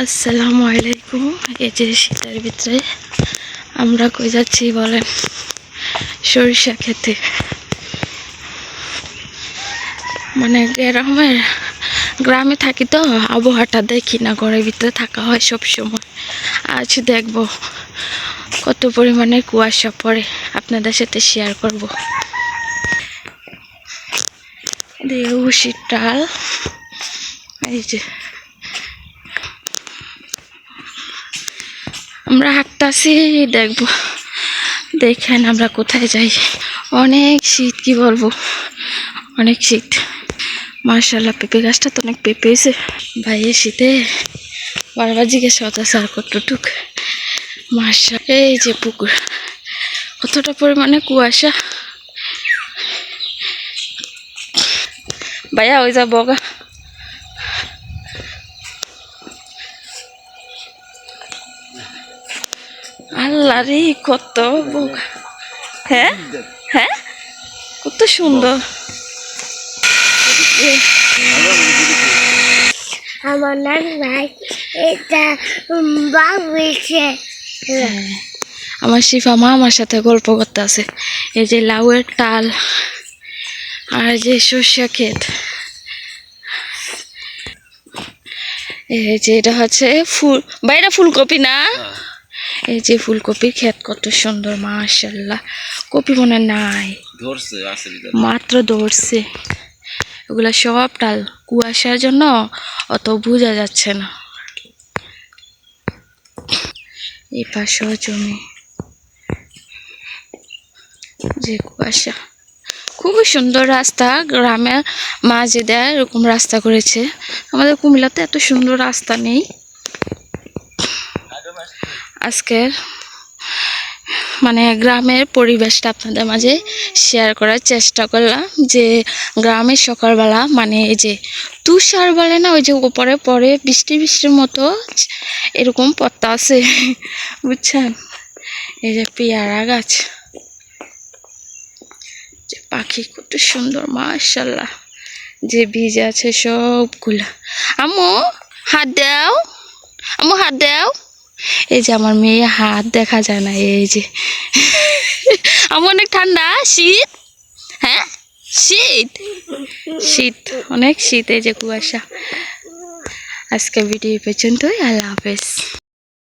আসসালামু আলাইকুম। এই যে শীতের ভিতরে আমরা কই যাচ্ছি বলেন? সরিষা খেতে। মানে গ্রামে থাকি তো আবহাওয়াটা দেখি না, ঘরের ভিতরে থাকা হয় সব সময়। আজ দেখব কত পরিমাণে কুয়াশা পড়ে, আপনাদের সাথে শেয়ার করব। দেউশির ডাল, এই যে আমরা হাঁটতাছি, দেখবো দেখেন আমরা কোথায় যাই। অনেক শীত, কি বলবো, অনেক শীত। মার্শাল্লাহ পেঁপে গাছটা তো অনেক পেঁপে হয়েছে। ভাইয়ের শীতে বারবার জিজ্ঞাসা করতেছে আর কতটুক। মার্শাল, এই যে পুকুর, কতটা পরিমাণে কুয়াশা। ভাইয়া ওই যা বগা, আল্লাহ রে কত বগা। হ্যাঁ হ্যাঁ, কত সুন্দর। আমার নানি ভাই এটা বলছে। আমার শিফা মা আমার সাথে গল্প করতে আছে। এই যে লাউয়ের টাল আর যে সর্ষা ক্ষেত, এই যে এটা হচ্ছে ফুল, বাইরে ফুলকপি না, এই যে ফুলকপির ক্ষেত কত সুন্দর। মাশাআল্লাহ, কপি মনে নাই, মাত্র ধরছে। ওগুলা সব টাল, কুয়াশার জন্য অত বোঝা যাচ্ছে না। এই পাশেও জমি, যে কুয়াশা। খুবই সুন্দর রাস্তা, গ্রামের মাঝে দেয় এরকম রাস্তা করেছে। আমাদের কুমিল্লাতে এত সুন্দর রাস্তা নেই। আজকের মানে গ্রামের পরিবেশটা আপনাদের মাঝে শেয়ার করার চেষ্টা করলাম, যে গ্রামের সকালবেলা, মানে এই যে তুষার বলে না, ওই যে উপরে পরে বৃষ্টির মতো এরকম পত্তা আছে, বুঝছেন? এই যে পেয়ারা গাছ, যে পাখি কত সুন্দর মাশাআল্লাহ, যে বীজ আছে সবগুলা। আম্মু হাত দাও, আম্মু হাত দাও। এই যে আমার মেয়ে, হাত দেখা যায় না। এই যে আমার অনেক ঠান্ডা, শীত, হ্যাঁ শীত শীত, অনেক শীত। এই যে কুয়াশা। আজকে ভিডিও পর্যন্তই, আল্লাহ হাফেজ।